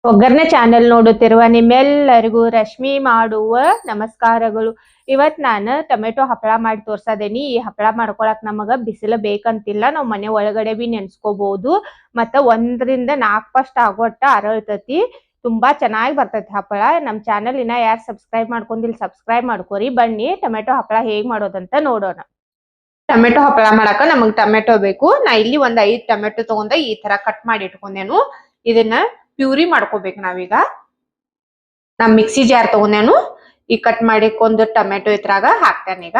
ಒಗ್ಗರಣೆ ಚಾನೆಲ್ ನೋಡುತ್ತಿರುವ ನಿಮ್ಮೆಲ್ಲರಿಗೂ ರಶ್ಮಿ ಮಾಡುವ ನಮಸ್ಕಾರಗಳು. ಇವತ್ ನಾನು ಟೊಮೆಟೊ ಹಪ್ಪಳ ಮಾಡಿ ತೋರ್ಸದೇನಿ. ಈ ಹಪ್ಪಳ ಮಾಡ್ಕೊಳಕ್ ನಮಗ ಬಿಸಿಲು ಬೇಕಂತಿಲ್ಲ, ನಾವು ಮನೆ ಒಳಗಡೆ ಬಿ ನೆನ್ಸ್ಕೋಬಹುದು. ಮತ್ತ 1-4 ಫಸ್ಟ್ ಆಗೋಟ್ಟ ಅರಳ್ತತಿ. ತುಂಬಾ ಚೆನ್ನಾಗಿ ಬರ್ತೈತಿ ಹಪ್ಪಳ. ನಮ್ ಚಾನೆಲ್ ಇನ್ನ ಯಾರು ಸಬ್ಸ್ಕ್ರೈಬ್ ಮಾಡ್ಕೊಂಡಿಲ್ಲ ಸಬ್ಸ್ಕ್ರೈಬ್ ಮಾಡ್ಕೋರಿ. ಬನ್ನಿ ಟೊಮೆಟೊ ಹಪ್ಪಳ ಹೇಗ್ ಮಾಡೋದಂತ ನೋಡೋಣ. ಟೊಮೆಟೊ ಹಪ್ಪಳ ಮಾಡಾಕ ನಮಗ್ ಟೊಮೆಟೊ ಬೇಕು. ನಾ ಇಲ್ಲಿ 5 ಟೊಮೆಟೊ ತಗೊಂಡ ಈ ತರ ಕಟ್ ಮಾಡಿ ಇಟ್ಕೊಂಡೇನು. ಇದನ್ನ ಪ್ಯೂರಿ ಮಾಡ್ಕೋಬೇಕು ನಾವೀಗ. ನಾ ಮಿಕ್ಸಿ ಜಾರ್ ತಗೊಂಡೇನು. ಈ ಕಟ್ ಮಾಡಿಕೊಂಡ್ ಟೊಮೆಟೊ ಇದ್ರಾಗ ಹಾಕ್ತೇನೆ. ಈಗ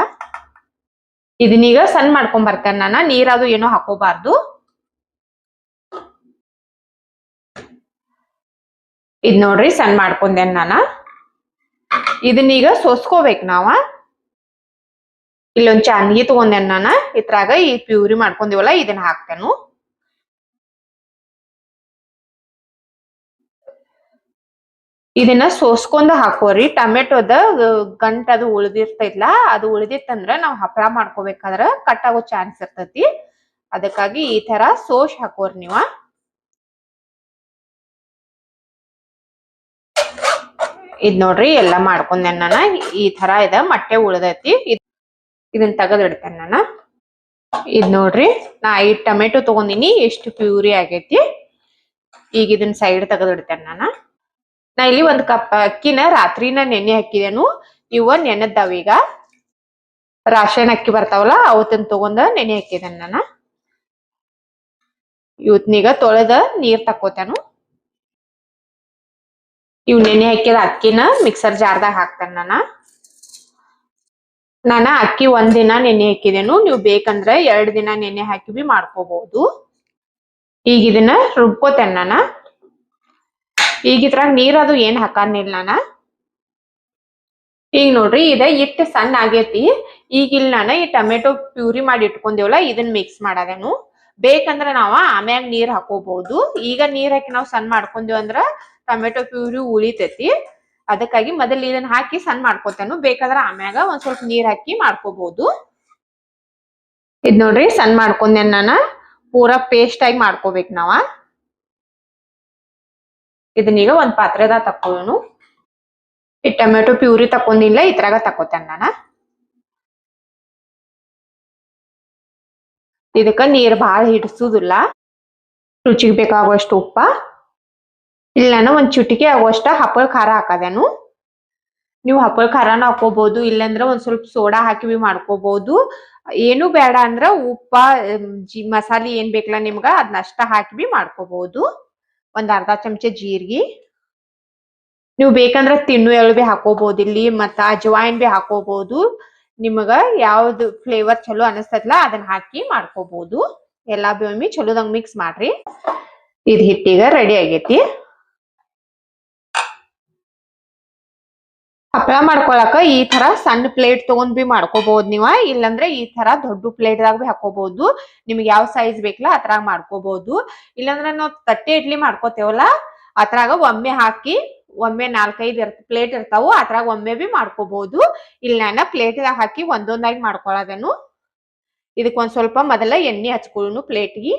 ಇದನ್ನೀಗ ಸಣ್ಣ ಮಾಡ್ಕೊಂಡ್ ಬರ್ತೇನೆ. ನಾನು ನೀರದು ಏನೋ ಹಾಕೋಬಾರ್ದು. ಇದ್ ನೋಡ್ರಿ ಸಣ್ಣ ಮಾಡ್ಕೊಂಡೇನ್ ನಾನ. ಇದನ್ನೀಗ ಸೋಸ್ಕೋಬೇಕು ನಾವ. ಇಲ್ಲೊಂದ್ ಚಾನ್ಗಿ ತಗೊಂಡೇನ್ ನಾನ. ಇದ್ರಾಗ ಈ ಪ್ಯೂರಿ ಮಾಡ್ಕೊಂಡಿವಲ್ಲ ಇದನ್ನ ಹಾಕ್ತೇನು. ಇದನ್ನ ಸೋಸ್ಕೊಂಡ್ ಹಾಕೋರಿ. ಟೊಮೆಟೊದ ಗಂಟ ಅದು ಉಳ್ದಿರ್ತೈತ್ಲಾ, ಅದು ಉಳ್ದಿತ್ತಂದ್ರ ನಾವ್ ಹಪ್ಪಳ ಮಾಡ್ಕೋಬೇಕಾದ್ರ ಕಟ್ ಆಗೋ ಚಾನ್ಸ್ ಇರ್ತೈತಿ. ಅದಕ್ಕಾಗಿ ಈ ತರ ಸೋಸ್ ಹಾಕೋರಿ ನೀವ. ಇದ್ ನೋಡ್ರಿ ಎಲ್ಲಾ ಮಾಡ್ಕೊಂಡೇನ್ ನಾನ. ಈ ತರ ಇದ ಮಟ್ಟೆ ಉಳ್ದೈತಿ. ಇದನ್ನ ತೆಗದಿಡ್ತೇನೆ ನಾನ. ಇದ್ ನೋಡ್ರಿ ನಾ 5 ಟೊಮೆಟೊ ತಗೊಂಡಿನಿ. ಎಷ್ಟು ಪ್ಯೂರಿ ಆಗೈತಿ. ಈಗ ಇದನ್ನ ಸೈಡ್ ತೆಗದಿಡ್ತೇನೆ ನಾನ. ನಾ ಇಲ್ಲಿ 1 ಕಪ್ ಅಕ್ಕಿನ ರಾತ್ರಿನ ನೆನೆ ಹಾಕಿದೇನು. ಇವ ನೆನದ್ದಾವ. ಈಗ ರಾಶನ್ ಅಕ್ಕಿ ಬರ್ತಾವಲ್ಲ ಅವತ್ತನ್ನ ತಗೊಂಡ ನೆನೆ ಹಾಕಿದೇನ ನಾನ. ಇವತ್ನೀಗ ತೊಳೆದ ನೀರ್ ತಕ್ಕೋತೇನು. ಇವ್ ನೆನೆ ಹಾಕಿದ ಅಕ್ಕಿನ ಮಿಕ್ಸರ್ ಜಾರ್ದಾಗ ಹಾಕ್ತೇನೆ ನಾನ ಅಕ್ಕಿ 1 ದಿನ ನೆನೆ ಹಾಕಿದೇನು. ನೀವು ಬೇಕಂದ್ರ 2 ದಿನ ನೆನೆ ಹಾಕಿ ಬಿ ಮಾಡ್ಕೋಬಹುದು. ಈಗ ಇದನ್ನ ರುಬ್ಕೋತೇನೆ ನಾನ. ಈಗ ಇದ್ರಾಗ ನೀರದು ಏನ್ ಹಾಕಾನಿಲ್ಲ ನಾನ. ಈಗ ನೋಡ್ರಿ ಇದ ಇಟ್ಟು ಸಣ್ಣ ಆಗೇತಿ. ಈಗ ಇಲ್ಲಿ ನಾನು ಈ ಟೊಮೆಟೊ ಪ್ಯೂರಿ ಮಾಡಿ ಇಟ್ಕೊಂಡೇವಲ್ಲ ಇದನ್ನ ಮಿಕ್ಸ್ ಮಾಡದೇನು. ಬೇಕಂದ್ರ ನಾವ ಆಮ್ಯಾಗ ನೀರ್ ಹಾಕೋಬಹುದು. ಈಗ ನೀರ್ ಹಾಕಿ ನಾವ್ ಸಣ್ಣ ಮಾಡ್ಕೊಂಡೇವ್ ಅಂದ್ರ ಟೊಮೆಟೊ ಪ್ಯೂರಿ ಉಳಿತೈತಿ. ಅದಕ್ಕಾಗಿ ಮೊದಲು ಇದನ್ನ ಹಾಕಿ ಸಣ್ಣ ಮಾಡ್ಕೋತೇನು. ಬೇಕಾದ್ರ ಆಮ್ಯಾಗ ಒಂದ್ ಸ್ವಲ್ಪ ನೀರ್ ಹಾಕಿ ಮಾಡ್ಕೋಬಹುದು. ಇದ್ ನೋಡ್ರಿ ಸಣ್ಣ ಮಾಡ್ಕೊಂಡೇನ್ ನಾನ. ಪೂರಾ ಪೇಸ್ಟ್ ಆಗಿ ಮಾಡ್ಕೋಬೇಕು ನಾವ. ಇದನ್ನೀಗ ಒಂದ್ ಪಾತ್ರೆದಾಗ ತಕ್ಕೊಳ್ಳೋನು. ಈ ಟೊಮೆಟೊ ಪ್ಯೂರಿ ತಕೊಂಡಿಲ್ಲ ಇದ್ರಾಗ ತಕೋತೇನೆ ನಾನ. ಇದಕ್ಕ ನೀರ್ ಬಾಳ ಹಿಡ್ಸುದಿಲ್ಲ. ರುಚಿಗೆ ಬೇಕಾಗುವಷ್ಟು ಉಪ್ಪ. ಇಲ್ಲಿ ನಾನು ಒಂದ್ ಚುಟಿಕೆ ಆಗುವಷ್ಟ ಹಪ್ಪಳ ಖಾರ ಹಾಕದೇನು. ನೀವು ಹಪ್ಪಳ ಖಾರನ ಹಾಕೋಬಹುದು. ಇಲ್ಲಂದ್ರ ಒಂದ್ ಸ್ವಲ್ಪ ಸೋಡಾ ಹಾಕಿ ಬಿ ಮಾಡ್ಕೋಬಹುದು. ಏನು ಬೇಡ ಅಂದ್ರ ಉಪ್ಪ ಮಸಾಲಿ ಏನ್ ಬೇಕಲ್ಲ ನಿಮ್ಗ ಅದನ್ನಷ್ಟ ಹಾಕಿ ಬಿ ಮಾಡ್ಕೋಬಹುದು. ಒಂದ್ ಅರ್ಧ ಚಮಚ ಜೀರಿಗೆ. ನೀವು ಬೇಕಂದ್ರ ತಿನ್ನು ಎಳ್ಳು ಬಿ ಹಾಕೋಬಹುದು ಇಲ್ಲಿ. ಮತ್ತ ಅಜ್ವಾಯಿನ್ ಬಿ ಹಾಕೋಬಹುದು. ನಿಮಗ ಯಾವ್ದು ಫ್ಲೇವರ್ ಚಲೋ ಅನಸ್ತೈತ್ಲ ಅದನ್ನ ಹಾಕಿ ಮಾಡ್ಕೋಬಹುದು. ಎಲ್ಲಾ ಒಮ್ಮೆ ಚಲೋದಂಗ್ ಮಿಕ್ಸ್ ಮಾಡ್ರಿ. ಇದ್ ಹಿಟ್ಟೀಗ ರೆಡಿ ಆಗೇತಿ. ಹಪ್ಪಳ ಮಾಡ್ಕೊಳಕ ಈ ತರ ಸಣ್ಣ ಪ್ಲೇಟ್ ತಗೊಂಡ್ ಬಿ ಮಾಡ್ಕೋಬಹುದು ನೀವ. ಇಲ್ಲಂದ್ರೆ ಈ ತರ ದೊಡ್ಡ ಪ್ಲೇಟ್ ದಾಗ ಬಿ ಹಾಕೋಬಹುದು. ನಿಮ್ಗೆ ಯಾವ ಸೈಜ್ ಬೇಕಲ್ಲ ಅದ್ರಾಗ ಮಾಡ್ಕೋಬಹುದು. ಇಲ್ಲಾಂದ್ರೆ ನಾವ್ ತಟ್ಟೆ ಇಡ್ಲಿ ಮಾಡ್ಕೋತೇವಲ್ಲ ಅದ್ರಾಗ ಒಮ್ಮೆ ಹಾಕಿ ಒಮ್ಮೆ 4-5 ಪ್ಲೇಟ್ ಇರ್ತಾವು ಅದ್ರಾಗ ಒಮ್ಮೆ ಬಿ ಮಾಡ್ಕೋಬಹುದು. ಇಲ್ಲಿ ನಾನು ಪ್ಲೇಟ್ ದಾಗ ಹಾಕಿ ಒಂದೊಂದಾಗಿ ಮಾಡ್ಕೊಳದೇನು. ಇದಕ್ ಒಂದ್ ಸ್ವಲ್ಪ ಮೊದಲ ಎಣ್ಣೆ ಹಚ್ಕೊಳ್ಳೋನು ಪ್ಲೇಟ್ಗಿ.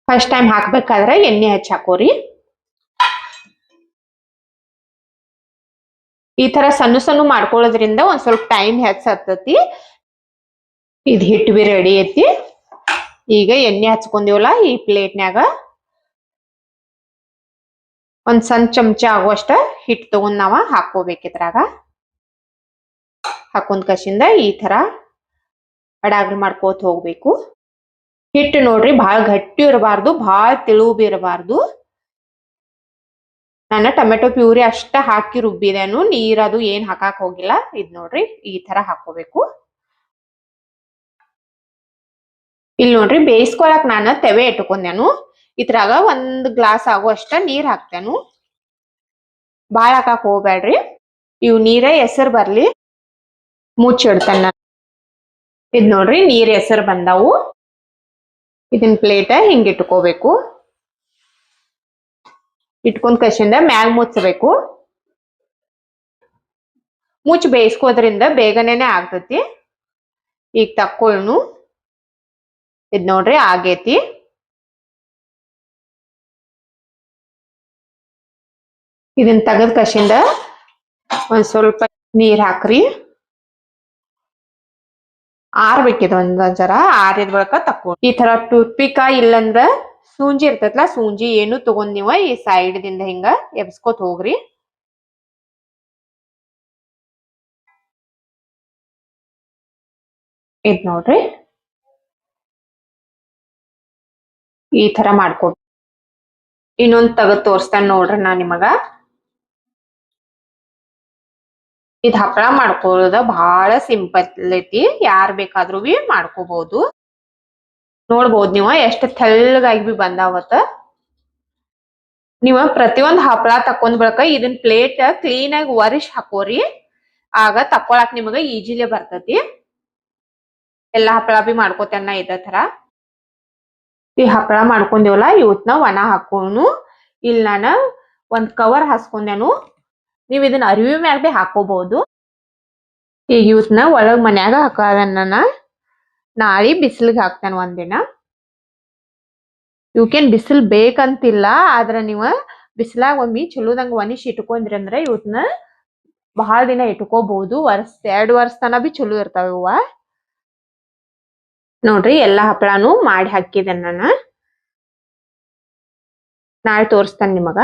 ಫಸ್ಟ್ ಟೈಮ್ ಹಾಕ್ಬೇಕಾದ್ರೆ ಎಣ್ಣೆ ಹಚ್ಚಾಕೋರಿ. ಈ ತರ ಸಣ್ಣ ಸಣ್ಣ ಮಾಡ್ಕೊಳ್ಳೋದ್ರಿಂದ ಒಂದ್ ಸ್ವಲ್ಪ ಟೈಮ್ ಹೆಚ್ಚತತಿ. ಇದ್ ಹಿಟ್ಟು ಬಿ ರೆಡಿ ಐತಿ. ಈಗ ಎಣ್ಣೆ ಹಚ್ಕೊಂಡಿವಲ್ಲ ಈ ಪ್ಲೇಟ್ನ್ಯಾಗ ಒಂದ್ ಸಣ್ಣ ಚಮಚ ಆಗುವಷ್ಟ ಹಿಟ್ಟು ತಗೊಂಡ್ ನಾವ ಹಾಕೋಬೇಕಿದ್ರಾಗ. ಹಾಕೊಂಡ್ ಕಸಿಂದ ಈ ತರ ಅಡಾಗ್ಲಿ ಮಾಡ್ಕೋತ ಹೋಗ್ಬೇಕು. ಹಿಟ್ಟು ನೋಡ್ರಿ ಬಹಳ ಗಟ್ಟಿ ಇರಬಾರ್ದು, ಬಹಳ ತೆಳು ಬಿ ಇರಬಾರ್ದು. ನಾನು ಟೊಮೆಟೊ ಪ್ಯೂರಿ ಅಷ್ಟ ಹಾಕಿ ರುಬ್ಬಿದೇನು. ನೀರದು ಏನ್ ಹಾಕಾಕ್ ಹೋಗಿಲ್ಲ. ಇದ್ ನೋಡ್ರಿ ಈ ತರ ಹಾಕೋಬೇಕು. ಇಲ್ಲಿ ನೋಡ್ರಿ ಬೇಯಿಸ್ಕೊಳಕ್ ನಾನು ತೆವೆ ಇಟ್ಕೊಂಡೇನು. ಇದ್ರಾಗ 1 ಗ್ಲಾಸ್ ಆಗುವಷ್ಟ ನೀರ್ ಹಾಕ್ತೇನು. ಬಾಳ ಹಾಕಾಕ್ ಹೋಗ್ಬೇಡ್ರಿ. ಇವ್ ನೀರ ಎಸರ್ ಬರ್ಲಿ ಮುಚ್ಚಿಡ್ತೇನೆ ನಾನು. ಇದ್ ನೋಡ್ರಿ ನೀರ್ ಎಸರ್ ಬಂದಾವು. ಇದನ್ ಪ್ಲೇಟ್ ಹಿಂಗ್ ಇಟ್ಕೋಬೇಕು. ಇಟ್ಕೊಂಡ್ ಕಸಿಂದ ಮ್ಯಾಗ್ ಮುಚ್ಚಬೇಕು. ಮುಚ್ಚಿ ಬೇಯಿಸ್ಕೋದ್ರಿಂದ ಬೇಗನೆನೆ ಆಗ್ತತಿ. ಈಗ ತಕ್ಕೊಳ್ಳು. ಇದ್ ನೋಡ್ರಿ ಆಗೇತಿ. ಇದನ್ನ ತೆಗೆದ ಕಸಿಂದ ಒಂದ್ ಸ್ವಲ್ಪ ನೀರ್ ಹಾಕ್ರಿ. ಆರ್ಬೇಕಿದ್ ಒಂದ್ ಜರ ಆರಿದ ಬಳಿಕ ತಕ್ಕೊಂಡು ಈ ತರ ಟೂತ್ ಪಿಕ್ ಇಲ್ಲಂದ್ರ ಸೂಂಜಿ ಇರ್ತೈತ್ಲಾ ಸೂಂಜಿ ಏನು ತಗೊಂಡ್ ನೀವ ಈ ಸೈಡ್ ದಿಂದ ಹಿಂಗ ಎಬ್ಸ್ಕೊತ್ ಹೋಗ್ರಿ. ಇದ್ ನೋಡ್ರಿ ಈ ತರ ಮಾಡ್ಕೊ. ಇನ್ನೊಂದ್ ತಗದ್ ತೋರ್ಸ್ತಾನ ನೋಡ್ರಿ ನಾ ನಿಮಗ. ಇದ್ ಹಪ್ಪಳ ಮಾಡ್ಕೊಳ್ಳೋದ ಬಹಳ ಸಿಂಪಲ್ ಐತಿ, ಯಾರ್ ಬೇಕಾದ್ರೂ ಬಿ ಮಾಡ್ಕೋಬಹುದು. ನೋಡ್ಬೋದ್ ನೀವ ಎಷ್ಟ್ ತೆಳ್ಳಗಾಗಿ ಬಿ ಬಂದಾವತ್ತ. ನೀವ ಪ್ರತಿಯೊಂದ್ ಹಪ್ಪಳ ತಕೊಂಡ್ ಬಳಕ ಇದನ್ ಪ್ಲೇಟ್ ಕ್ಲೀನ್ ಆಗಿ ಒರಿಶ್ ಹಾಕೋರಿ. ಆಗ ತಕ್ಕೊಳಕ್ ನಿಮಗ ಈಜಿಲಿ ಬರ್ತತಿ. ಎಲ್ಲಾ ಹಪ್ಪಳ ಬಿ ಮಾಡ್ಕೋತೇನ ಇದ ತರ. ಈ ಹಪ್ಪಳ ಮಾಡ್ಕೊಂದೇವಲ್ಲ ಇವತ್ನ ಒಣ ಹಾಕೋನು. ಇಲ್ಲ ನಾನ ಒಂದ್ ಕವರ್ ಹಾಸ್ಕೊಂಡೇನು. ನೀವ್ ಇದನ್ನ ಅರಿವಿ ಮ್ಯಾಗ ಬಿ ಹಾಕೋಬಹುದು. ಈಗ ಇವತ್ನ ಒಳಗ್ ಮನ್ಯಾಗ ಹಾಕದನ್ನ ನಾಳಿ ಬಿಸಿಲಿಗೆ ಹಾಕ್ತೇನೆ ಒಂದಿನ. ಇವಕ್ಕೇನ್ ಬಿಸಿಲ್ ಬೇಕಂತಿಲ್ಲ, ಆದ್ರ ನೀವ ಬಿಸಿಲಾಗ ಒಮ್ಮಿ ಚಲೋದಂಗ ಒಣಿಸಿ ಇಟ್ಕೊಂಡ್ರಿ ಅಂದ್ರ ಇವತ್ನ ಬಹಳ ದಿನ ಇಟ್ಕೋಬಹುದು. 2 ವರ್ಷ ತನ ಬಿ ಚಲೋ ಇರ್ತಾವ ಇವ. ನೋಡ್ರಿ ಎಲ್ಲಾ ಹಪ್ಪಳಾನು ಮಾಡಿ ಹಾಕಿದೆ ನಾನು. ನಾಳೆ ತೋರಿಸ್ತೇನೆ ನಿಮಗ.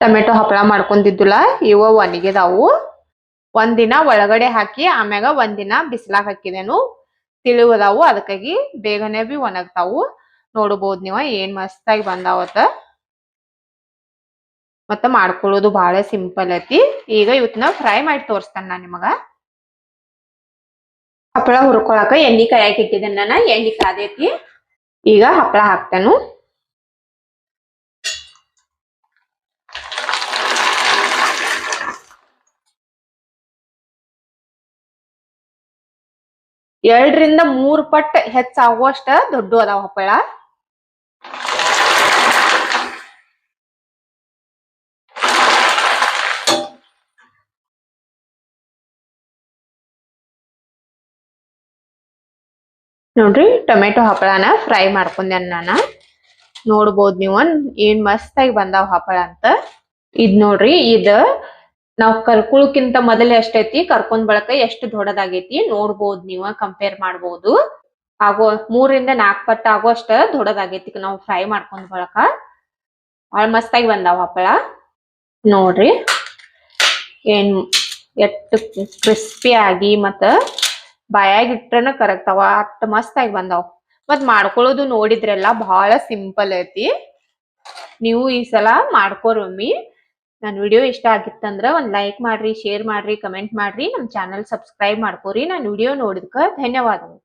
ಟೊಮೆಟೊ ಹಪ್ಪಳ ಮಾಡ್ಕೊಂಡಿದ್ದುಲ್ಲ ಇವ ಒಣಗಿದಾವು. ಒಂದಿನ ಒಳಗಡೆ ಹಾಕಿ ಆಮ್ಯಾಗ ಒಂದಿನ ಬಿಸಿಲಾಗ ಹಾಕಿದೇನು ತಿಳಿವದಾವು. ಅದಕ್ಕಾಗಿ ಬೇಗನೆ ಬಿ ಒಣಗ್ತಾವು. ನೋಡ್ಬೋದು ನೀವ ಏನ್ ಮಸ್ತಾಗಿ ಬಂದಾವತ್ತ. ಮತ್ತ ಮಾಡ್ಕೊಳ್ಳೋದು ಬಹಳ ಸಿಂಪಲ್ ಐತಿ. ಈಗ ಇವತ್ನ ಫ್ರೈ ಮಾಡಿ ತೋರಿಸ್ತೇನೆ ನಾ ನಿಮಗ. ಹಪ್ಪಳ ಹುರ್ಕೊಳಕ ಎಣ್ಣಿ ಕಾಯಕ್ ಇಟ್ಟಿದ್ದೇನೆ ನಾನು. ಎಣ್ಣಿ ಕಾದೈತಿ. ಈಗ ಹಪ್ಪಳ ಹಾಕ್ತೇನು. ಎರಡರಿಂದ 3 ಪಟ್ಟು ಹೆಚ್ಚಾಗುವಷ್ಟ ದೊಡ್ಡ ಅದಾವ ಹಪ್ಪಳ. ನೋಡ್ರಿ ಟೊಮೆಟೊ ಹಪ್ಪಳನ ಫ್ರೈ ಮಾಡ್ಕೊಂಡೆ ನಾನು. ನೋಡ್ಬೋದು ನೀವು ಏನ್ ಮಸ್ತಾಗಿ ಬಂದಾವ್ ಹಪ್ಪಳ ಅಂತ. ಇದ್ ನೋಡ್ರಿ ಇದ ನಾವ್ ಕರ್ಕೊಳಕ್ಕಿಂತ ಮೊದಲೇ ಎಷ್ಟೈತಿ, ಕರ್ಕೊಂಡ್ ಬಳಕ ಎಷ್ಟು ದೊಡ್ಡದಾಗೈತಿ ನೋಡ್ಬೋದು. ನೀವ ಕಂಪೇರ್ ಮಾಡ್ಬೋದು. ಆಗೋ 3 ರಿಂದ 4 ಪಟ್ಟು ಆಗೋಷ್ಟ ದೊಡ್ಡದಾಗೈತಿ ನಾವು ಫ್ರೈ ಮಾಡ್ಕೊಂಡ್ ಬಳಕ. ಬಹಳ ಮಸ್ತಾಗಿ ಬಂದಾವ್ ಹಪ್ಪಳ. ನೋಡ್ರಿ ಏನ್ ಎಷ್ಟು ಕ್ರಿಸ್ಪಿ ಆಗಿ ಮತ್ತ ಬಾಯಾಗ ಇಟ್ರನ ಕರಗ್ತಾವ ಅಷ್ಟ್ ಮಸ್ತಾಗಿ ಬಂದಾವ್. ಮತ್ ಮಾಡ್ಕೊಳ್ಳೋದು ನೋಡಿದ್ರೆಲ್ಲ ಬಹಳ ಸಿಂಪಲ್ ಐತಿ. ನೀವು ಈ ಸಲ ಮಾಡ್ಕೊರೊಮ್ಮಿ. ನನ್ ವಿಡಿಯೋ ಇಷ್ಟ ಆಗಿತ್ತಂದ್ರ ಒಂದ್ ಲೈಕ್ ಮಾಡ್ರಿ, ಶೇರ್ ಮಾಡ್ರಿ, ಕಮೆಂಟ್ ಮಾಡ್ರಿ. ನಮ್ ಚಾನಲ್ ಸಬ್ಸ್ಕ್ರೈಬ್ ಮಾಡ್ಕೋರಿ. ನನ್ ವಿಡಿಯೋ ನೋಡಿದ್ಕ ಧನ್ಯವಾದಗಳು.